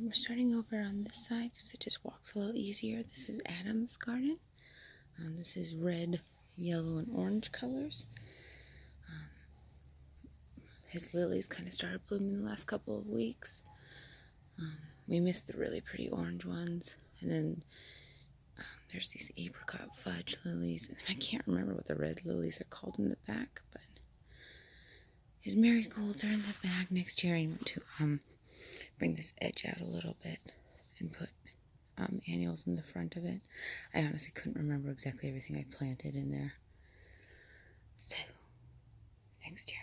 we're starting over on this side because it just walks a little easier. This is Adam's garden. This is red, yellow, and orange colors. His lilies kind of started blooming the last couple of weeks. We missed the really pretty orange ones. And then there's these apricot fudge lilies. And I can't remember what the red lilies are called in the back, but his marigolds are in the bag next year. I want to bring this edge out a little bit and put annuals in the front of it. I honestly couldn't remember exactly everything I planted in there. So, next year.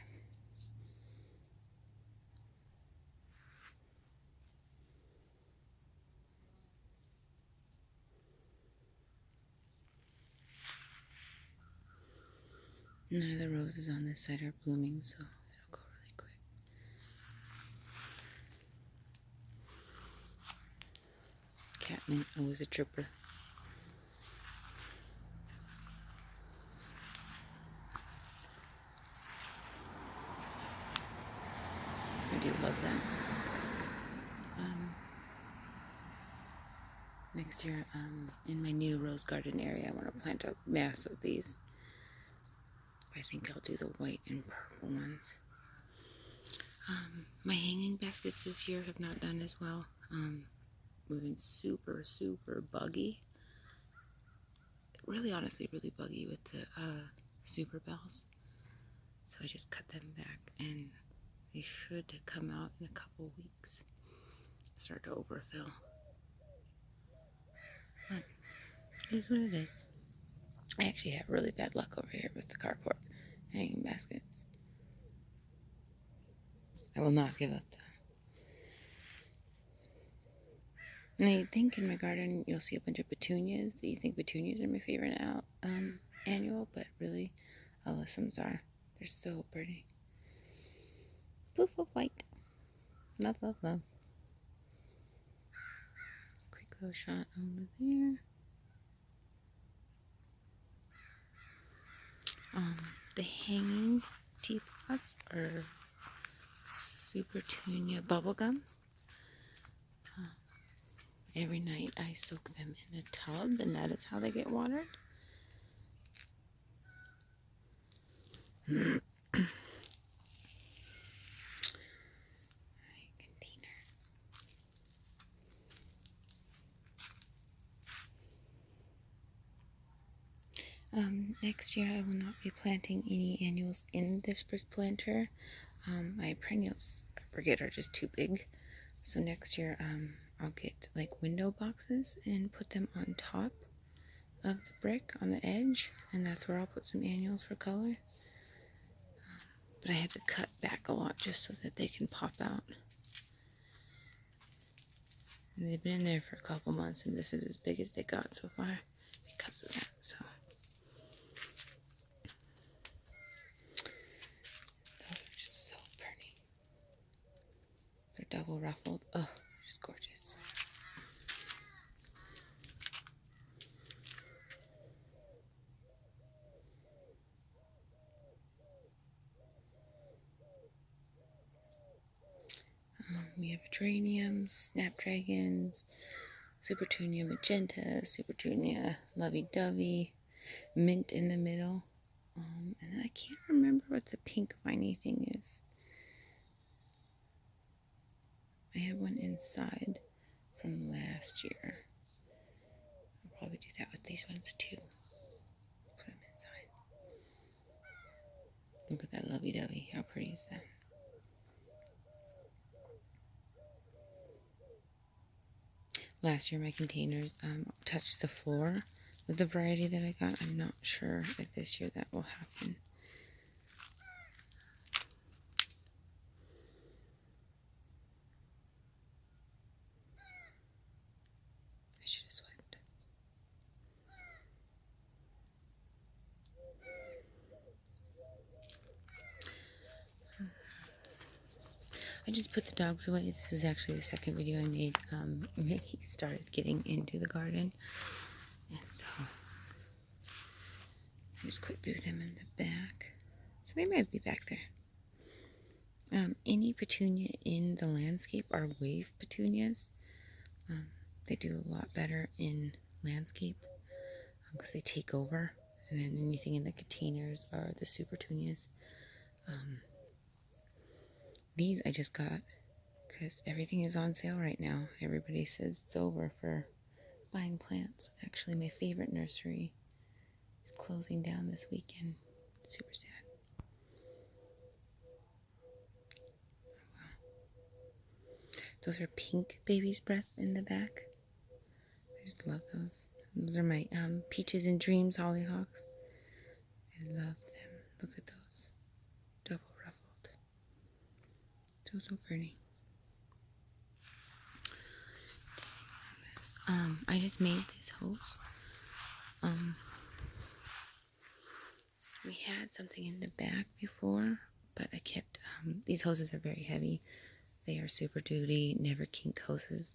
None of the roses on this side are blooming, so it'll go really quick. Catmint was a tripper. I do love that. Next year, in my new rose garden area, I want to plant a mass of these. I think I'll do the white and purple ones. My hanging baskets this year have not done as well. We've been super, super buggy. Really, honestly, really buggy with the super bells. So I just cut them back, and they should come out in a couple weeks. Start to overfill. But it is what it is. I actually have really bad luck over here with the carport hanging baskets. I will not give up though. Now you'd think in my garden you'll see a bunch of petunias. You think petunias are my favorite annual, but really alyssums are. They're so pretty. Poof of white. Love, love, love. Quick little shot over there. The hanging teapots are Supertunia bubblegum. Every night I soak them in a tub, and that is how they get watered. Containers. Next year I will not be planting any annuals in this brick planter. My perennials, I forget, are just too big. So next year I'll get like window boxes and put them on top of the brick on the edge, and that's where I'll put some annuals for color. But I had to cut back a lot just so that they can pop out. And they've been in there for a couple months, and this is as big as they got so far because of that. So those are just so pretty. They're double ruffled. Oh, just gorgeous. We have geraniums, snapdragons, Supertunia magenta, Supertunia lovey-dovey, mint in the middle, and then I can't remember what the pink viney thing is. I have one inside from last year. I'll probably do that with these ones too. Put them inside. Look at that lovey-dovey. How pretty is that? Last year my containers touched the floor with the variety that I got. I'm not sure if this year that will happen. I should have swept. I just put the dogs away. This is actually the second video I made. He started getting into the garden, and so I just quick threw them in the back. So they might be back there. Any petunia in the landscape are wave petunias. They do a lot better in landscape because they take over, and then anything in the containers are the Super Tunias. These I just got because everything is on sale right now. Everybody says it's over for buying plants. Actually, my favorite nursery is closing down this weekend. Super sad. Those are pink baby's breath in the back. I just love those. Those are my Peaches and Dreams hollyhocks. I love them. Look at those. Double ruffled. So pretty. I just made this hose. We had something in the back before, but I kept, these hoses are very heavy. They are Super Duty, never kink hoses.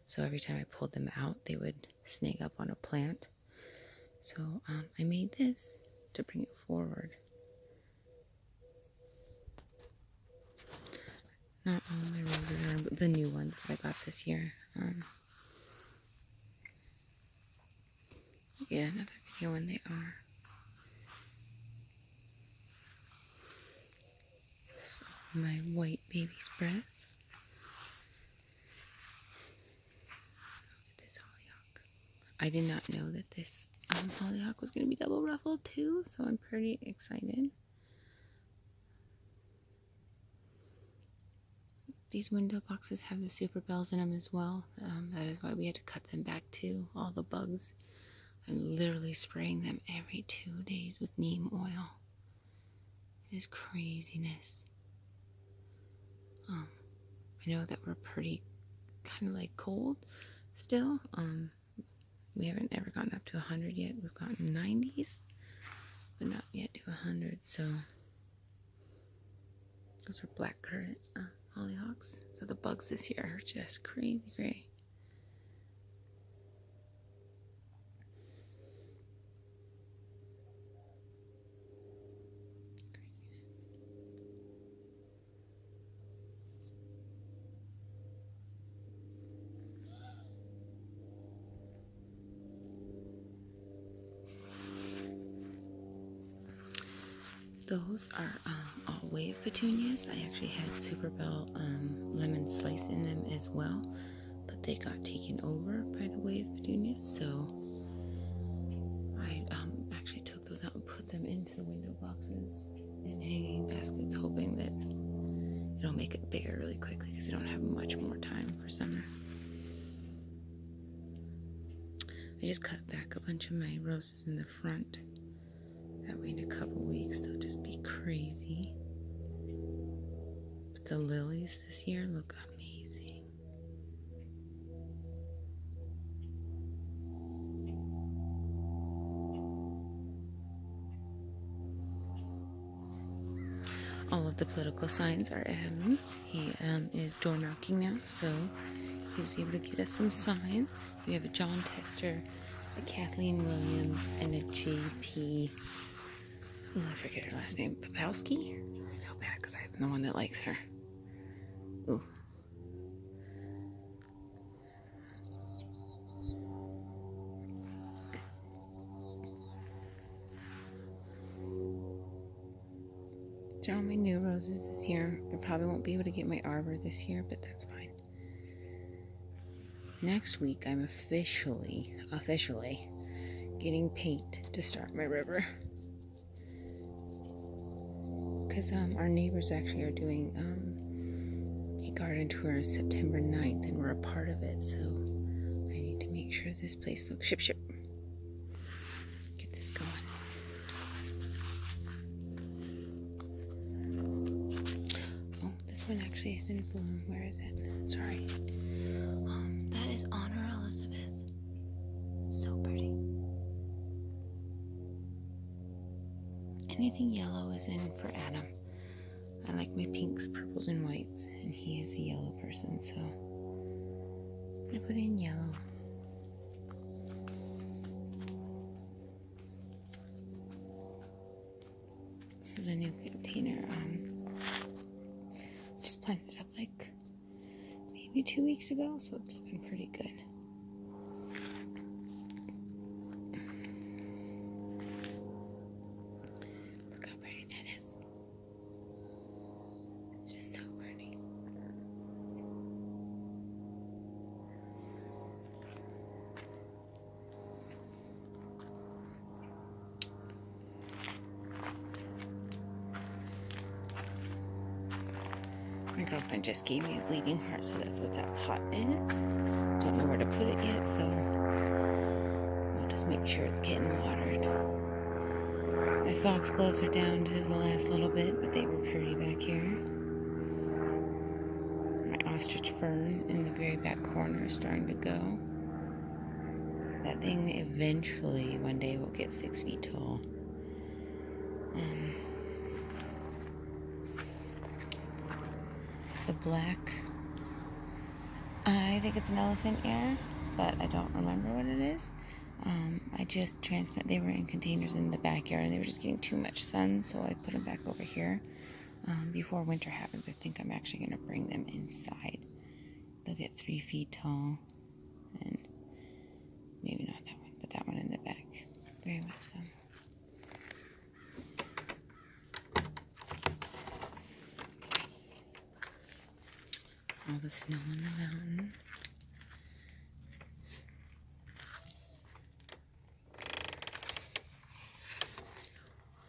So every time I pulled them out, they would snag up on a plant. So I made this to bring it forward. Not all my roses are, but the new ones that I got this year. Get another video when they are. So my white baby's breath. Look at this hollyhock. I did not know that this hollyhock was going to be double ruffled too, so I'm pretty excited. These window boxes have the super bells in them as well. That is why we had to cut them back too. All the bugs. I'm literally spraying them every 2 days with neem oil. It is craziness. I know that we're pretty kind of like cold still. We haven't ever gotten up to 100 yet. We've gotten 90s, but not yet to 100. So those are blackcurrant hollyhocks. So the bugs this year are just crazy gray. Those are all wave petunias. I actually had Super Bell lemon slice in them as well, but they got taken over by the wave petunias, so I actually took those out and put them into the window boxes and hanging baskets, hoping that it'll make it bigger really quickly because we don't have much more time for summer. I just cut back a bunch of my roses in the front. That way in a couple weeks they'll just be crazy. But the lilies this year look amazing. All of the political signs are Evan. He is door knocking now, so he was able to get us some signs. We have a John Tester, a Kathleen Williams, and a JP. Oh, I forget her last name. Papowski? I feel bad because I'm the one that likes her. Ooh. These are all my new roses this year. I probably won't be able to get my arbor this year, but that's fine. Next week, I'm officially getting paint to start my river. Because our neighbors actually are doing a garden tour September 9th, and we're a part of it, so I need to make sure this place looks ship. Get this going. Oh, this one actually is in bloom. Where is it? Sorry. That is Honor Elizabeth. So pretty. Anything yellow is in for Adam. I like my pinks, purples, and whites, and he is a yellow person, so I'm gonna put in yellow. This is a new container. Just planted it up like maybe maybe 2 weeks ago, so it's looking pretty good. Look how pretty that is. It's just so pretty. My girlfriend just gave me a bleeding heart, so that's what that pot is. Don't know where to put it yet, so I'll just make sure it's getting watered. My foxgloves are down to the last little bit, but they were pretty back here. My ostrich fern in the very back corner is starting to go. That thing eventually, one day, will get 6 feet tall. The black, I think it's an elephant ear, but I don't remember what it is. I just transplanted, they were in containers in the backyard and they were just getting too much sun, so I put them back over here. Before winter happens, I think I'm actually going to bring them inside. They'll get 3 feet tall, and maybe not that one, but that one in the back. Very much so. All the snow on the mountain.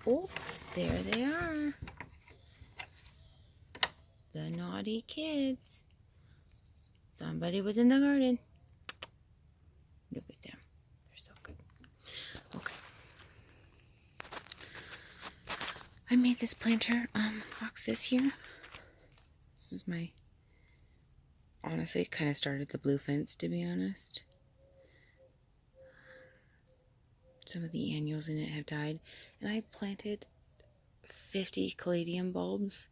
Oh, there they are. The naughty kids. Somebody was in the garden. Look at them. They're so good. Okay. I made this planter box this year. This is my... Honestly, it kind of started the blue fence, to be honest. Some of the annuals in it have died. And I planted 50 caladium bulbs.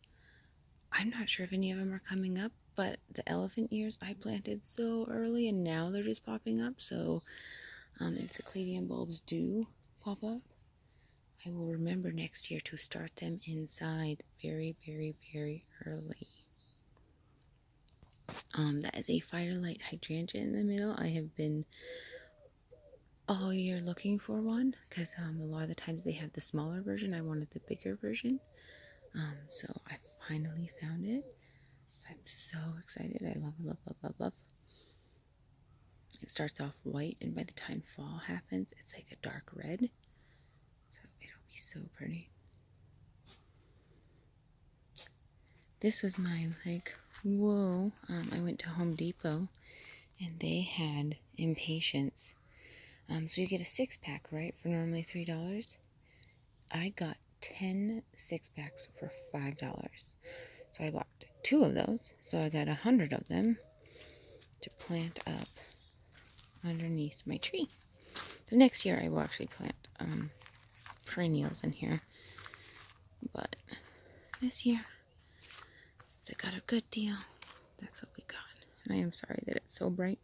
I'm not sure if any of them are coming up, but the elephant ears I planted so early and now they're just popping up. So if the caladium bulbs do pop up, I will remember next year to start them inside very, very, very early. That is a firelight hydrangea in the middle. I have been all year looking for one because a lot of the times they have the smaller version. I wanted the bigger version. So I finally found it. So I'm so excited. I love, love, love, love, love. It starts off white, and by the time fall happens, it's like a dark red. So it'll be so pretty. This was my, like, whoa. I went to Home Depot, and they had Impatiens. So you get a 6-pack, right, for normally $3. I got 10 6-packs for $5. So I bought 2 of those. So I got 100 of them to plant up underneath my tree. The next year I will actually plant perennials in here. But this year, since I got a good deal, that's what we got. And I am sorry that it's so bright.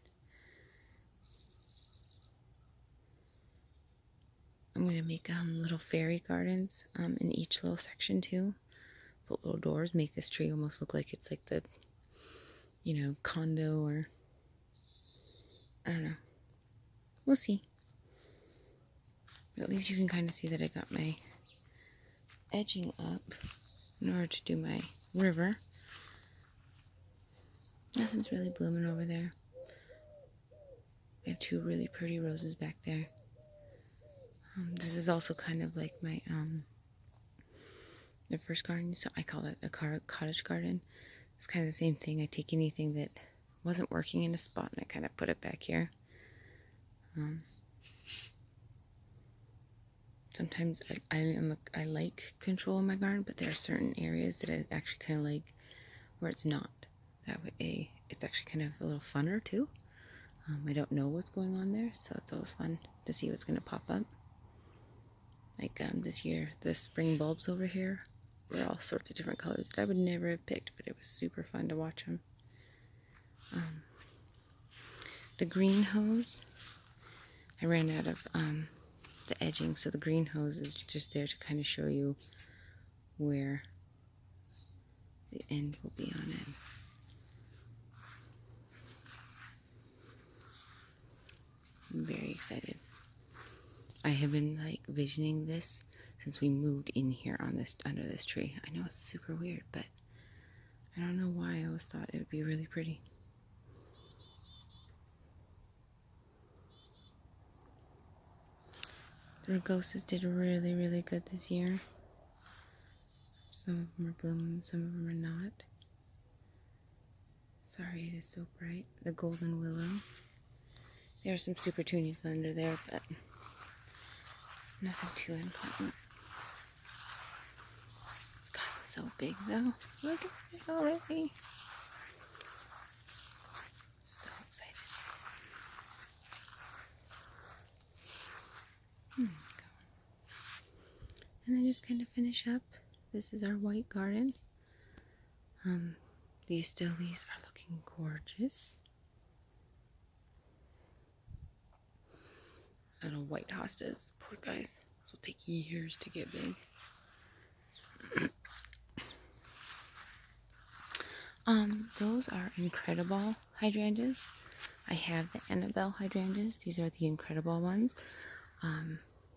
I'm going to make little fairy gardens in each little section too. Put little doors, make this tree almost look like it's like the, condo or, I don't know. We'll see. But at least you can kind of see that I got my edging up in order to do my river. Nothing's really blooming over there. I have 2 really pretty roses back there. This is also kind of like my, the first garden, so I call that a cottage garden. It's kind of the same thing. I take anything that wasn't working in a spot and I kind of put it back here. Sometimes I like control in my garden, but there are certain areas that I actually kind of like where it's not. That way it's actually kind of a little funner too. I don't know what's going on there, so it's always fun to see what's going to pop up. Like this year, the spring bulbs over here were all sorts of different colors that I would never have picked, but it was super fun to watch them. The green hose, I ran out of the edging, so the green hose is just there to kind of show you where the end will be on it. I'm very excited. I have been like visioning this since we moved in here on this under this tree. I know it's super weird, but I don't know why I always thought it would be really pretty. The rugosas did really, really good this year. Some of them are blooming, some of them are not. Sorry, it is so bright. The golden willow. There are some super petunias under there, but nothing too important. It's gotten so big though. Look at it already. So excited. And then just kind of finish up. This is our white garden. These stillies are looking gorgeous. Little white hostas. Poor guys. This will take years to get big. Those are Incredible hydrangeas. I have the Annabelle hydrangeas. These are the Incredible ones.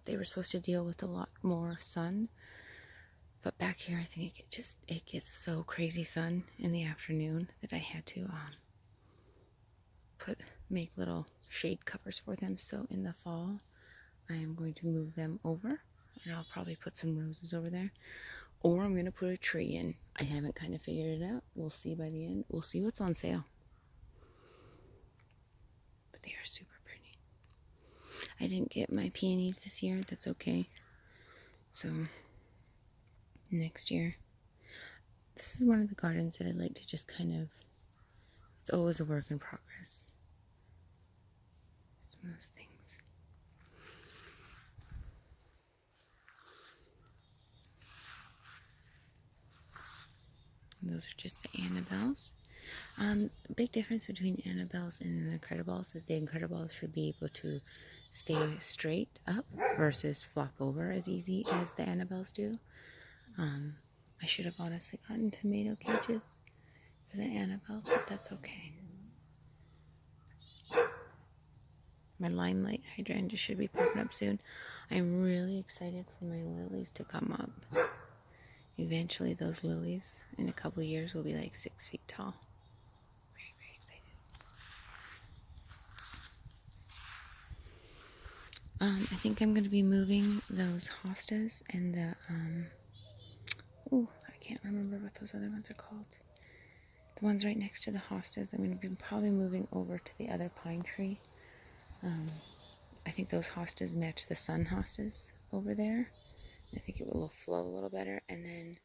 They were supposed to deal with a lot more sun, but back here I think it gets so crazy sun in the afternoon that I had to make little shade covers for them. So in the fall I am going to move them over, and I'll probably put some roses over there, or I'm going to put a tree in. I haven't kind of figured it out. We'll see by the end. We'll see what's on sale. But they are super pretty. I didn't get my peonies this year. That's okay. So next year. This is one of the gardens that I like to just kind of, it's always a work in progress. It's one of those things. And those are just the Annabelles. Big difference between Annabelles and the Incredibles is the Incredibles should be able to stay straight up versus flop over as easy as the Annabelles do. I should have honestly gotten tomato cages for the Annabelles, but that's okay. My Limelight hydrangea should be popping up soon. I'm really excited for my lilies to come up. Eventually those lilies in a couple of years will be like 6 feet tall. Very, very excited. I think I'm going to be moving those hostas and the, I can't remember what those other ones are called. The ones right next to the hostas, I'm going to be probably moving over to the other pine tree. I think those hostas match the sun hostas over there. I think it will flow a little better. And then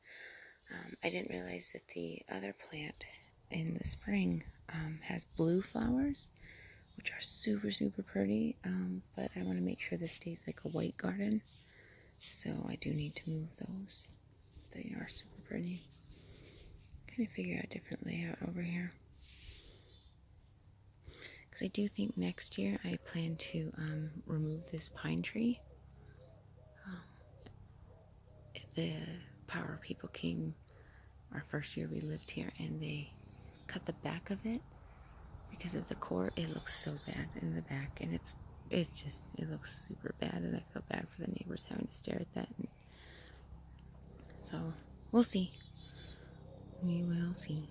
I didn't realize that the other plant in the spring has blue flowers, which are super, super pretty. But I want to make sure this stays like a white garden. So I do need to move those. They are super pretty. Kind of figure out a different layout over here. Because I do think next year I plan to remove this pine tree. The power people came our first year we lived here, and they cut the back of it because of the core. It looks so bad in the back, and it looks super bad, and I feel bad for the neighbors having to stare at that. And so we'll see. We will see.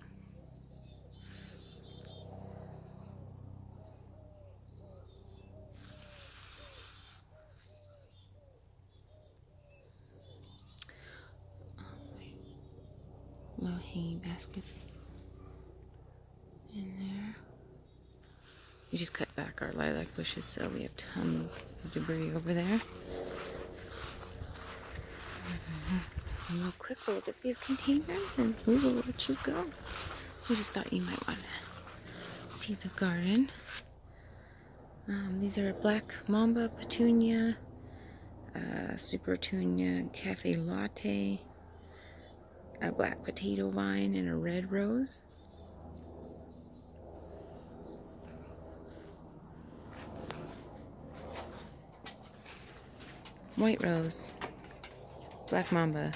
Little hanging baskets in there. We just cut back our lilac bushes, so we have tons of debris over there. And real quick, we'll look at these containers and we will let you go. We just thought you might want to see the garden. These are Black Mamba Petunia, Super Petunia Cafe Latte, a black potato vine, and a red rose. White rose, black mamba,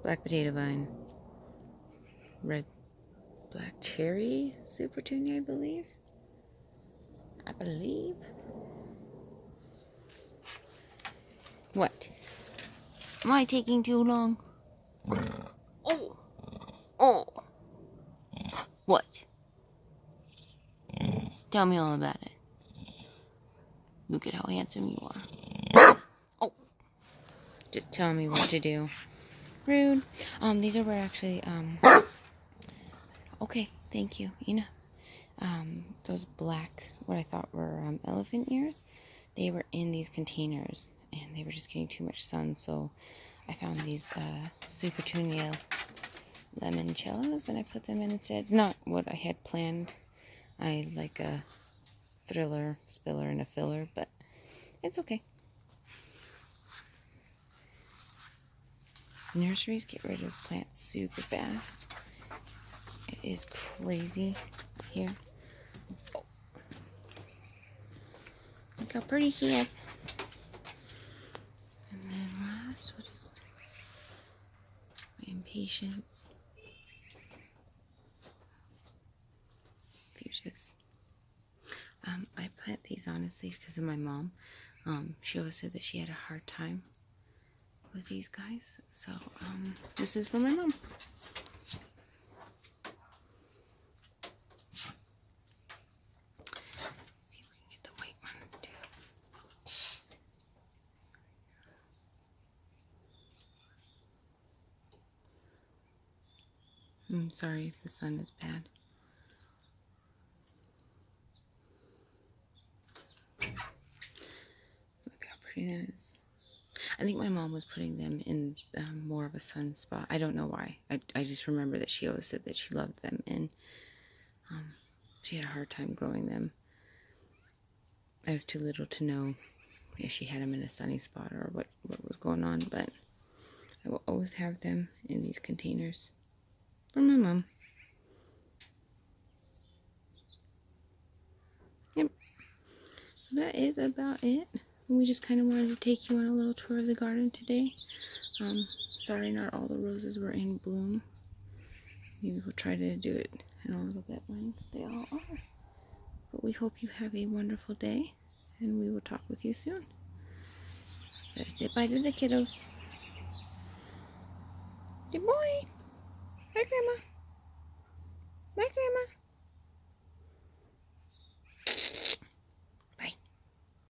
black potato vine, red, black cherry Super Petunia, I believe. What? Am I taking too long? Oh! Oh! What? Tell me all about it. Look at how handsome you are. Oh! Just tell me what to do. Rude. These are where actually, okay, thank you, Ina. Those black, what I thought were, elephant ears, they were in these containers, and they were just getting too much sun, so I found these, Supertunia limoncellos, and I put them in instead. It's not what I had planned. I like a thriller, spiller, and a filler, but it's okay. Nurseries get rid of plants super fast. It is crazy here. Oh. Look how pretty she is. And then last, what is my impatiens? Fuchsias. I plant these honestly because of my mom. She always said that she had a hard time with these guys. So, this is for my mom. See if we can get the white ones too. I'm sorry if the sun is bad. Look how pretty that is. I think my mom was putting them in more of a sun spot. I don't know why. I just remember that she always said that she loved them, and she had a hard time growing them. I was too little to know if she had them in a sunny spot or what was going on, but I will always have them in these containers for my mom. Yep. So that is about it. We just kind of wanted to take you on a little tour of the garden today. Sorry not all the roses were in bloom. Maybe we'll try to do it in a little bit when they all are. But we hope you have a wonderful day, and we will talk with you soon. Better say bye to the kiddos. Good boy. Bye, Grandma. Bye, Grandma.